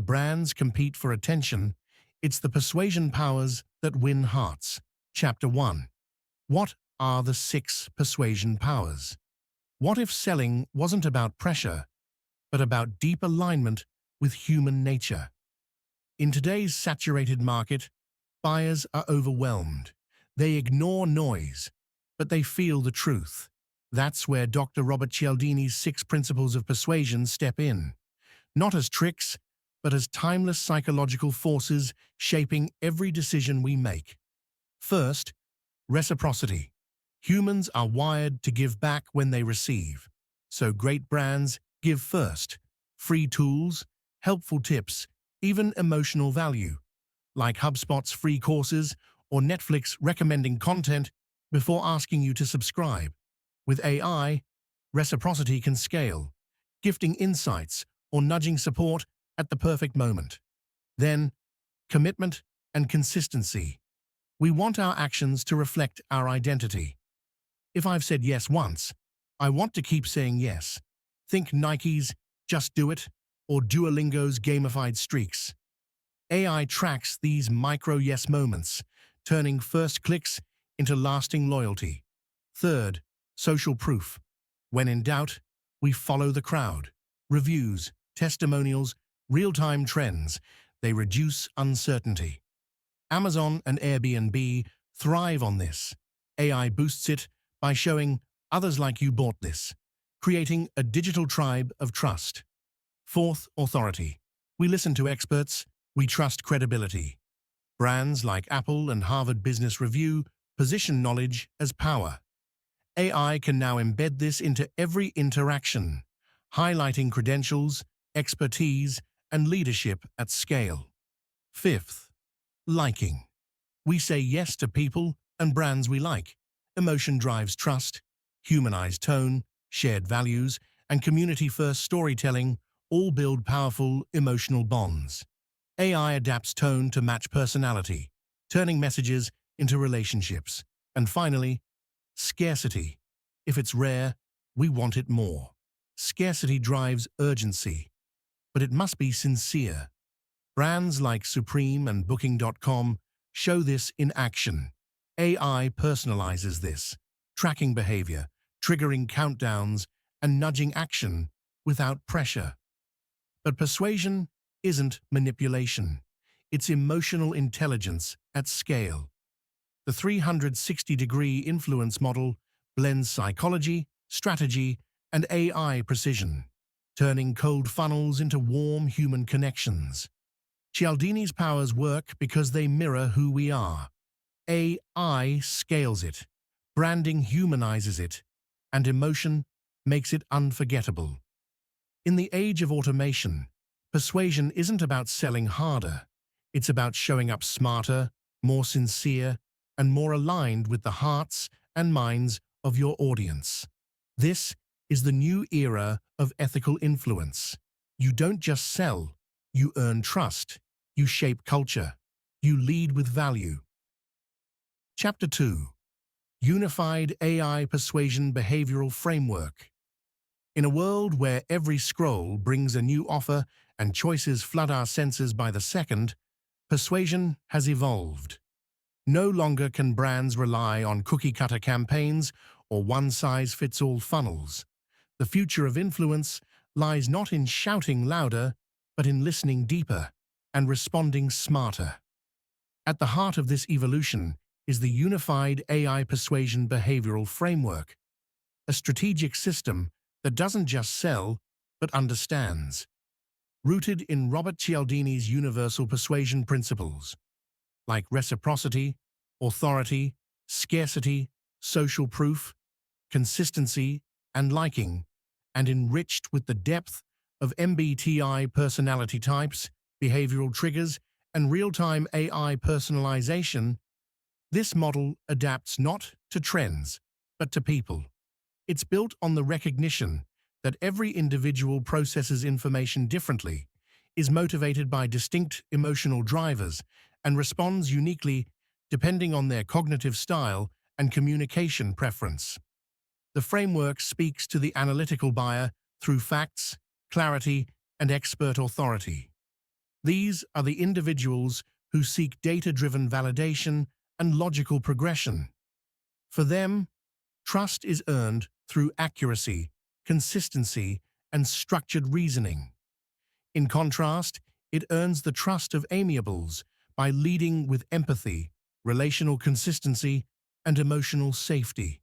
brands compete for attention, it's the persuasion powers that win hearts. Chapter 1. What are the 6 persuasion powers? What if selling wasn't about pressure, but about deep alignment with human nature? In today's saturated market, buyers are overwhelmed. They ignore noise, but they feel the truth. That's where Dr. Robert Cialdini's 6 Principles of Persuasion step in. Not as tricks, but as timeless psychological forces shaping every decision we make. First, reciprocity. Humans are wired to give back when they receive. So great brands give first. Free tools, helpful tips, even emotional value, like HubSpot's free courses or Netflix recommending content before asking you to subscribe. With AI, reciprocity can scale, gifting insights or nudging support at the perfect moment. Then, commitment and consistency. We want our actions to reflect our identity. If I've said yes once, I want to keep saying yes. Think Nike's Just Do It or Duolingo's gamified streaks. AI tracks these micro-yes moments, turning first clicks into lasting loyalty. Third, social proof. When in doubt, we follow the crowd. Reviews, testimonials, real-time trends, they reduce uncertainty. Amazon and Airbnb thrive on this. AI boosts it by showing others like you bought this, creating a digital tribe of trust. Fourth, authority. We listen to experts, we trust credibility. Brands like Apple and Harvard Business Review position knowledge as power. AI can now embed this into every interaction, highlighting credentials, expertise, and leadership at scale. Fifth, liking. We say yes to people and brands we like. Emotion drives trust, humanized tone, shared values, and community-first storytelling all build powerful emotional bonds. AI adapts tone to match personality, turning messages into relationships. And finally, scarcity. If it's rare, we want it more. Scarcity drives urgency, but it must be sincere. Brands like Supreme and Booking.com show this in action. AI personalizes this, tracking behavior, triggering countdowns, and nudging action without pressure. But persuasion isn't manipulation. It's emotional intelligence at scale. The 360-degree influence model blends psychology, strategy, and AI precision, turning cold funnels into warm human connections. Cialdini's powers work because they mirror who we are. AI scales it, branding humanizes it, and emotion makes it unforgettable. In the age of automation, persuasion isn't about selling harder. It's about showing up smarter, more sincere, and more aligned with the hearts and minds of your audience. This is the new era of ethical influence. You don't just sell, you earn trust, you shape culture, you lead with value. Chapter 2. Unified AI Persuasion-Behavioral Framework. In a world where every scroll brings a new offer and choices flood our senses by the second, persuasion has evolved. No longer can brands rely on cookie-cutter campaigns or one-size-fits-all funnels. The future of influence lies not in shouting louder, but in listening deeper and responding smarter. At the heart of this evolution is the Unified AI Persuasion-Behavioral Framework, a strategic system that doesn't just sell, but understands. Rooted in Robert Cialdini's universal persuasion principles, like reciprocity, authority, scarcity, social proof, consistency, and liking, and enriched with the depth of MBTI personality types, behavioral triggers, and real-time AI personalization, this model adapts not to trends, but to people. It's built on the recognition that every individual processes information differently, is motivated by distinct emotional drivers, and responds uniquely depending on their cognitive style and communication preference. The framework speaks to the analytical buyer through facts, clarity, and expert authority. These are the individuals who seek data-driven validation and logical progression. For them, trust is earned through accuracy, consistency, and structured reasoning. In contrast, it earns the trust of amiables by leading with empathy, relational consistency, and emotional safety.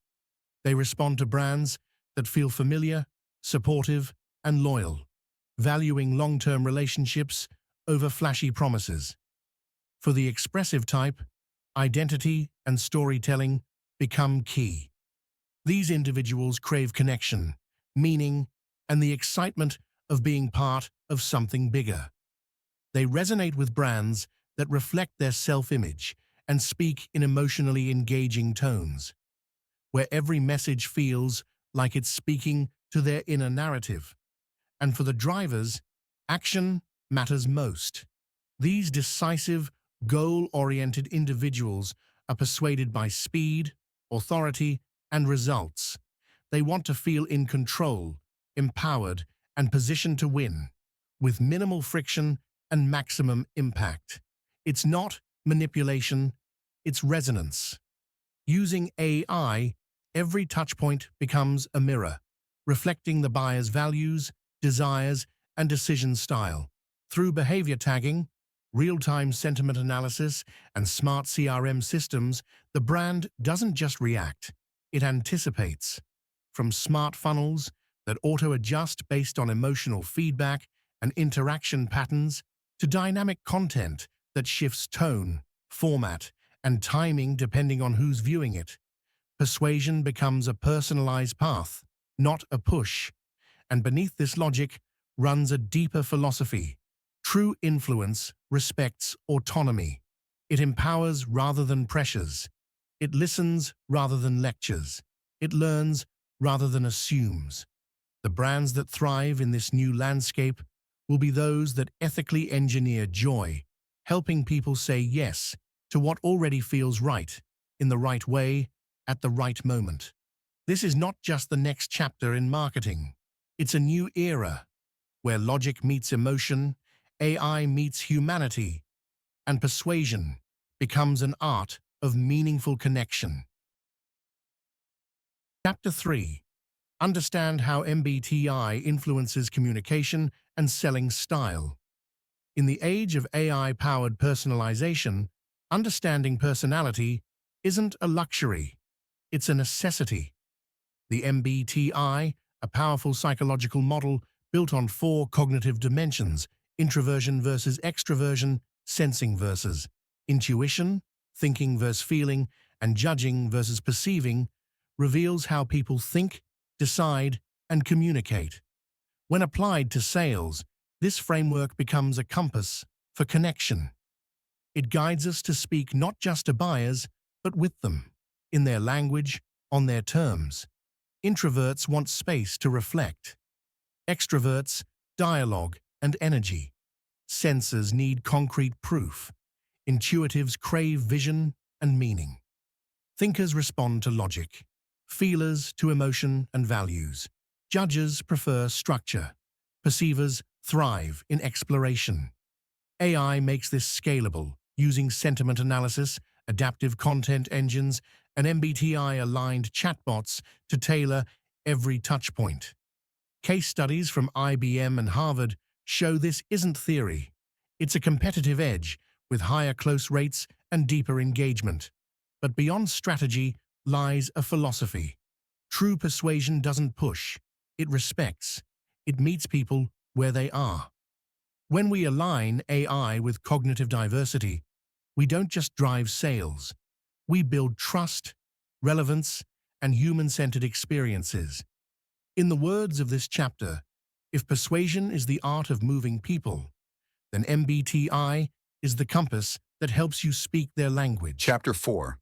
They respond to brands that feel familiar, supportive, and loyal, valuing long-term relationships over flashy promises. For the expressive type, identity and storytelling become key. These individuals crave connection, meaning, and the excitement of being part of something bigger. They resonate with brands that reflect their self-image and speak in emotionally engaging tones, where every message feels like it's speaking to their inner narrative. And for the drivers, action matters most. These decisive, goal-oriented individuals are persuaded by speed, authority, and results. They want to feel in control, empowered, and positioned to win, with minimal friction and maximum impact. It's not manipulation, it's resonance. Using AI, every touchpoint becomes a mirror, reflecting the buyer's values, desires, and decision style. Through behavior tagging, real-time sentiment analysis, and smart CRM systems, the brand doesn't just react, it anticipates. From smart funnels that auto-adjust based on emotional feedback and interaction patterns, to dynamic content that shifts tone, format, and timing depending on who's viewing it. Persuasion becomes a personalized path, not a push. And beneath this logic runs a deeper philosophy. True influence respects autonomy. It empowers rather than pressures. It listens rather than lectures. It learns rather than assumes. The brands that thrive in this new landscape will be those that ethically engineer joy, helping people say yes to what already feels right, in the right way, at the right moment. This is not just the next chapter in marketing. It's a new era, where logic meets emotion, AI meets humanity, and persuasion becomes an art of meaningful connection. Chapter 3. Understand how MBTI influences communication and selling style. In the age of AI-powered personalization, understanding personality isn't a luxury, it's a necessity. The MBTI, a powerful psychological model built on 4 cognitive dimensions: introversion versus extroversion, sensing versus intuition, thinking versus feeling, and judging versus perceiving, reveals how people think, decide, and communicate. When applied to sales, this framework becomes a compass for connection. It guides us to speak not just to buyers, but with them, in their language, on their terms. Introverts want space to reflect. Extroverts, dialogue and energy. Sensors need concrete proof. Intuitives crave vision and meaning. Thinkers respond to logic. Feelers to emotion and values. Judges prefer structure. Perceivers thrive in exploration. AI makes this scalable, using sentiment analysis, adaptive content engines, and MBTI-aligned chatbots to tailor every touchpoint. Case studies from IBM and Harvard show this isn't theory. It's a competitive edge, with higher close rates and deeper engagement. But beyond strategy lies a philosophy. True persuasion doesn't push, it respects. It meets people where they are. When we align AI with cognitive diversity, we don't just drive sales. We build trust, relevance, and human-centered experiences. In the words of this chapter, if persuasion is the art of moving people, then MBTI is the compass that helps you speak their language. Chapter 4.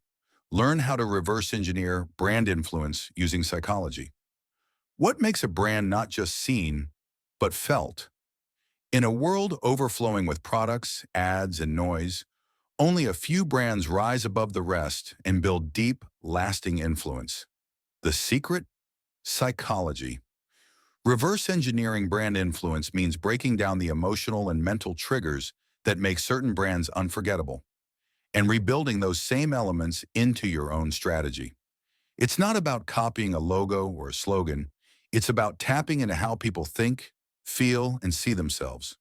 Learn how to reverse engineer brand influence using psychology. What makes a brand not just seen, but felt? In a world overflowing with products, ads, and noise, only a few brands rise above the rest and build deep, lasting influence. The secret? Psychology. Reverse engineering brand influence means breaking down the emotional and mental triggers that make certain brands unforgettable, and rebuilding those same elements into your own strategy. It's not about copying a logo or a slogan. It's about tapping into how people think, feel, and see themselves.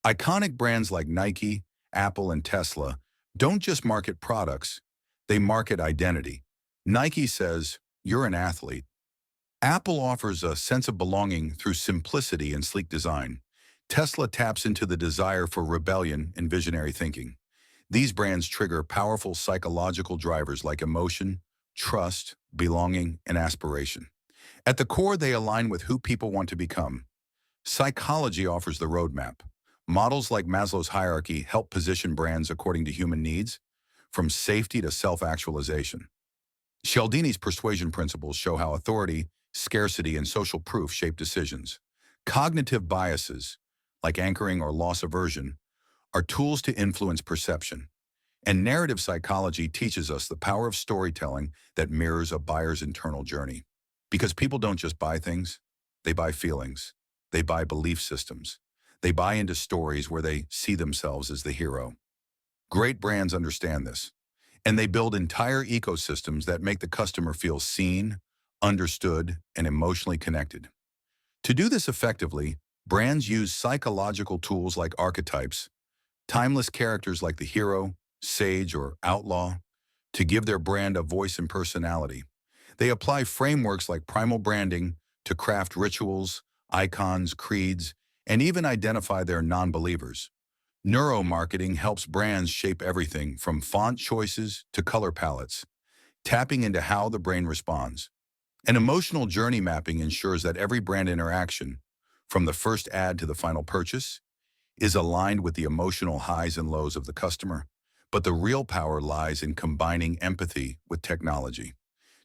Iconic brands like Nike, Apple, and Tesla don't just market products, they market identity. Nike says, "You're an athlete." Apple offers a sense of belonging through simplicity and sleek design. Tesla taps into the desire for rebellion and visionary thinking. These brands trigger powerful psychological drivers like emotion, trust, belonging, and aspiration. At the core, they align with who people want to become. Psychology offers the roadmap. Models like Maslow's hierarchy help position brands according to human needs, from safety to self-actualization. Cialdini's persuasion principles show how authority, scarcity, and social proof shape decisions. Cognitive biases, like anchoring or loss aversion, are tools to influence perception. And narrative psychology teaches us the power of storytelling that mirrors a buyer's internal journey. Because people don't just buy things, they buy feelings. They buy belief systems. They buy into stories where they see themselves as the hero. Great brands understand this, and they build entire ecosystems that make the customer feel seen, understood, and emotionally connected. To do this effectively, brands use psychological tools like archetypes, timeless characters like the hero, sage, or outlaw, to give their brand a voice and personality. They apply frameworks like primal branding to craft rituals, icons, creeds, and even identify their non-believers. Neuromarketing helps brands shape everything from font choices to color palettes, tapping into how the brain responds. And emotional journey mapping ensures that every brand interaction, from the first ad to the final purchase, is aligned with the emotional highs and lows of the customer. But the real power lies in combining empathy with technology.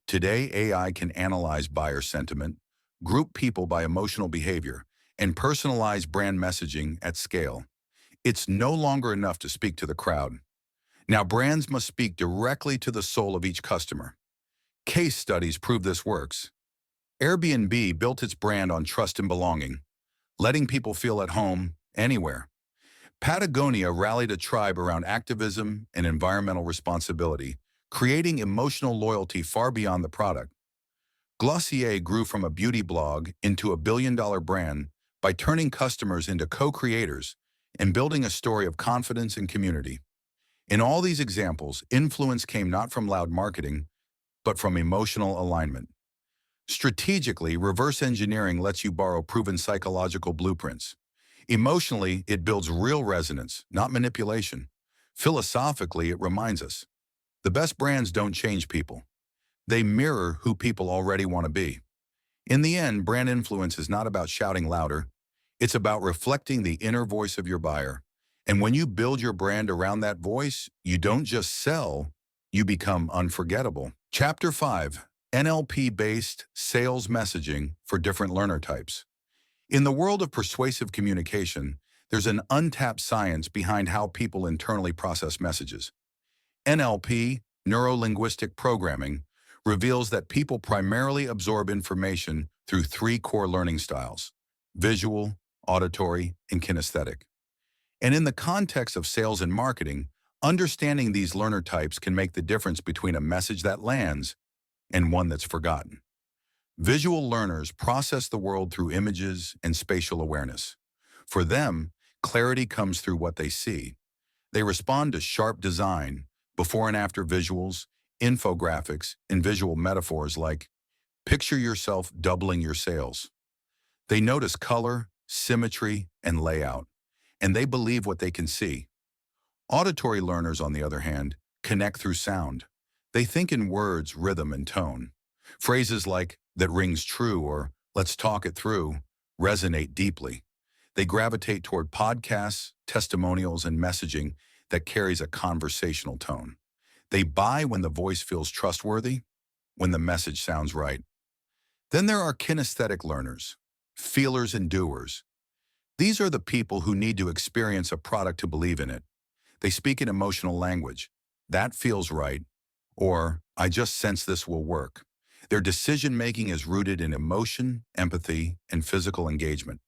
Today, AI can analyze buyer sentiment, group people by emotional behavior, and personalize brand messaging at scale. It's no longer enough to speak to the crowd. Now, brands must speak directly to the soul of each customer. Case studies prove this works. Airbnb built its brand on trust and belonging, letting people feel at home anywhere. Patagonia rallied a tribe around activism and environmental responsibility, creating emotional loyalty far beyond the product. Glossier grew from a beauty blog into a billion-dollar brand by turning customers into co-creators and building a story of confidence and community. In all these examples, influence came not from loud marketing, but from emotional alignment. Strategically, reverse engineering lets you borrow proven psychological blueprints. Emotionally, it builds real resonance, not manipulation. Philosophically, it reminds us, the best brands don't change people. They mirror who people already want to be. In the end, brand influence is not about shouting louder. It's about reflecting the inner voice of your buyer. And when you build your brand around that voice, you don't just sell, you become unforgettable. Chapter 5, NLP-Based Sales Messaging for Different Learner Types. In the world of persuasive communication, there's an untapped science behind how people internally process messages. NLP, neuro-linguistic programming, reveals that people primarily absorb information through 3 core learning styles: visual, auditory, and kinesthetic. And in the context of sales and marketing, understanding these learner types can make the difference between a message that lands and one that's forgotten. Visual learners process the world through images and spatial awareness. For them, clarity comes through what they see. They respond to sharp design, before and after visuals, infographics, and visual metaphors like, picture yourself doubling your sales. They notice color, symmetry, and layout, and they believe what they can see. Auditory learners, on the other hand, connect through sound. They think in words, rhythm, and tone. Phrases like, that rings true, or let's talk it through, resonate deeply. They gravitate toward podcasts, testimonials, and messaging that carries a conversational tone. They buy when the voice feels trustworthy, when the message sounds right. Then there are kinesthetic learners, feelers and doers. These are the people who need to experience a product to believe in it. They speak in emotional language. That feels right. Or, I just sense this will work. Their decision-making is rooted in emotion, empathy, and physical engagement.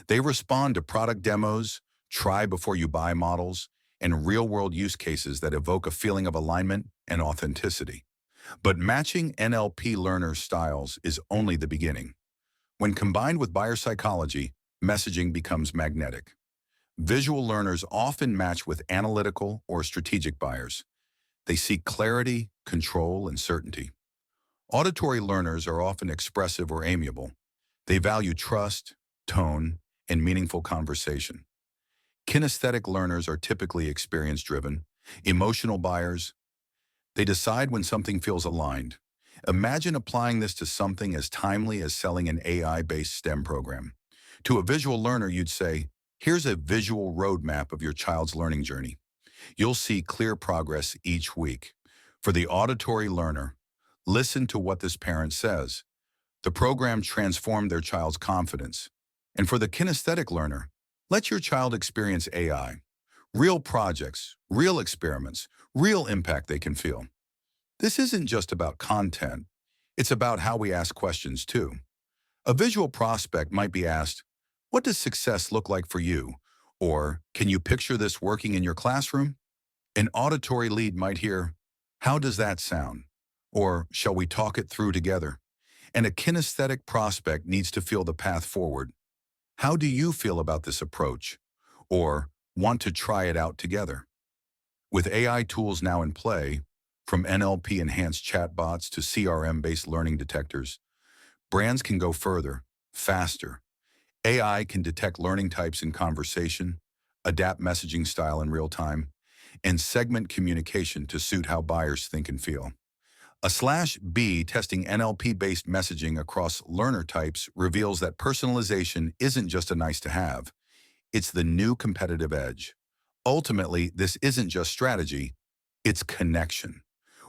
They respond to product demos, try before you buy models, and real-world use cases that evoke a feeling of alignment and authenticity. But matching NLP learners' styles is only the beginning. When combined with buyer psychology, messaging becomes magnetic. Visual learners often match with analytical or strategic buyers. They seek clarity, control, and certainty. Auditory learners are often expressive or amiable. They value trust, tone, and meaningful conversation. Kinesthetic learners are typically experience-driven. Emotional buyers, they decide when something feels aligned. Imagine applying this to something as timely as selling an AI-based STEM program. To a visual learner, you'd say, here's a visual roadmap of your child's learning journey. You'll see clear progress each week. For the auditory learner, listen to what this parent says. The program transformed their child's confidence. And for the kinesthetic learner, let your child experience AI. Real projects, real experiments, real impact they can feel. This isn't just about content. It's about how we ask questions too. A visual prospect might be asked, what does success look like for you? Or, can you picture this working in your classroom? An auditory lead might hear, how does that sound? Or, shall we talk it through together? And a kinesthetic prospect needs to feel the path forward. How do you feel about this approach? Or, want to try it out together? With AI tools now in play, from NLP-enhanced chatbots to CRM-based learning detectors, brands can go further, faster. AI can detect learning types in conversation, adapt messaging style in real time, and segment communication to suit how buyers think and feel. /B testing NLP-based messaging across learner types reveals that personalization isn't just a nice-to-have. It's the new competitive edge. Ultimately, this isn't just strategy, it's connection.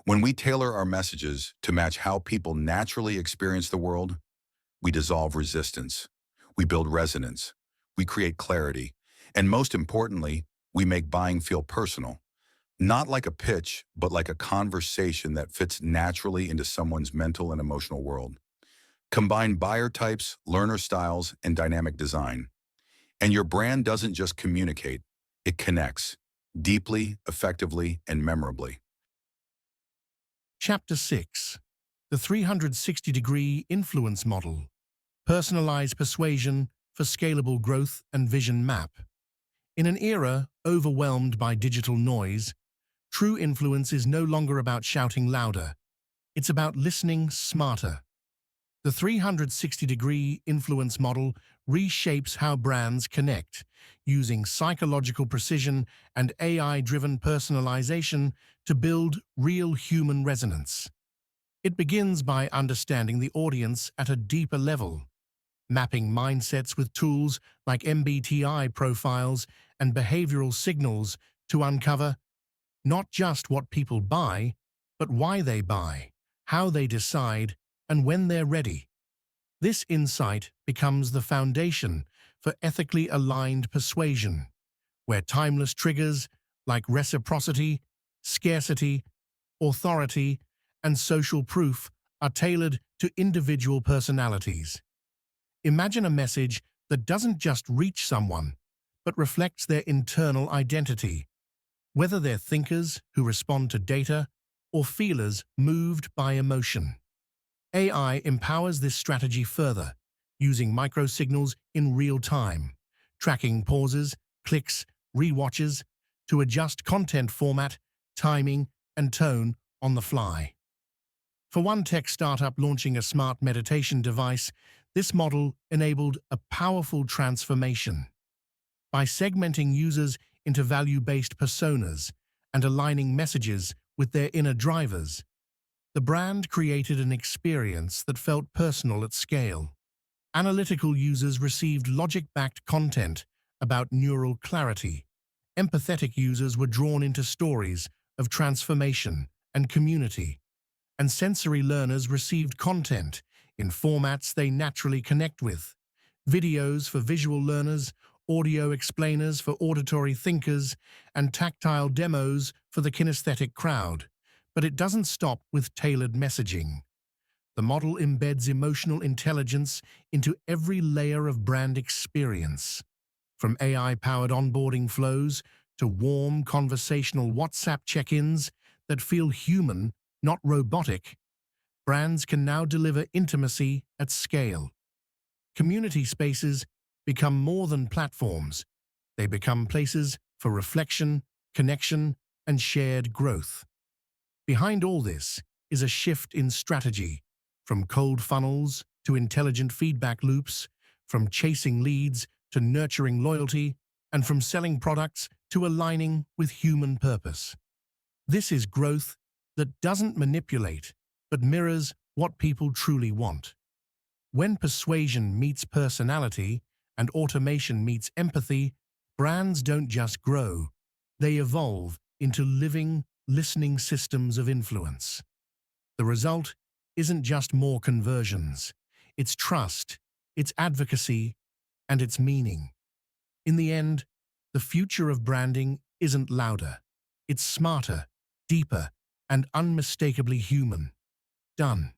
When we tailor our messages to match how people naturally experience the world, we dissolve resistance, we build resonance, we create clarity, and most importantly, we make buying feel personal. Not like a pitch, but like a conversation that fits naturally into someone's mental and emotional world. Combine buyer types, learner styles, and dynamic design. And your brand doesn't just communicate, it connects, deeply, effectively, and memorably. Chapter 6. The 360-degree influence model. Personalized persuasion for scalable growth and vision map. In an era overwhelmed by digital noise, true influence is no longer about shouting louder. It's about listening smarter. The 360-degree influence model reshapes how brands connect, using psychological precision and AI-driven personalization to build real human resonance. It begins by understanding the audience at a deeper level, mapping mindsets with tools like MBTI profiles and behavioral signals to uncover not just what people buy, but why they buy, how they decide, and when they're ready. This insight becomes the foundation for ethically aligned persuasion, where timeless triggers like reciprocity, scarcity, authority, and social proof are tailored to individual personalities. Imagine a message that doesn't just reach someone, but reflects their internal identity, whether they're thinkers who respond to data or feelers moved by emotion. AI empowers this strategy further, using microsignals in real time, tracking pauses, clicks, rewatches, to adjust content format, timing, and tone on the fly. For one tech startup launching a smart meditation device, this model enabled a powerful transformation. By segmenting users into value-based personas and aligning messages with their inner drivers, the brand created an experience that felt personal at scale. Analytical users received logic-backed content about neural clarity. Empathetic users were drawn into stories of transformation and community. And sensory learners received content in formats they naturally connect with. Videos for visual learners, audio explainers for auditory thinkers, and tactile demos for the kinesthetic crowd. But it doesn't stop with tailored messaging. The model embeds emotional intelligence into every layer of brand experience. From AI-powered onboarding flows to warm conversational WhatsApp check-ins that feel human, not robotic, brands can now deliver intimacy at scale. Community spaces become more than platforms. They become places for reflection, connection, and shared growth. Behind all this is a shift in strategy, from cold funnels to intelligent feedback loops, from chasing leads to nurturing loyalty, and from selling products to aligning with human purpose. This is growth that doesn't manipulate, but mirrors what people truly want. When persuasion meets personality and automation meets empathy, brands don't just grow, they evolve into living, listening systems of influence. The result isn't just more conversions, it's trust, it's advocacy, and it's meaning. In the end, the future of branding isn't louder, it's smarter, deeper, and unmistakably human. Done.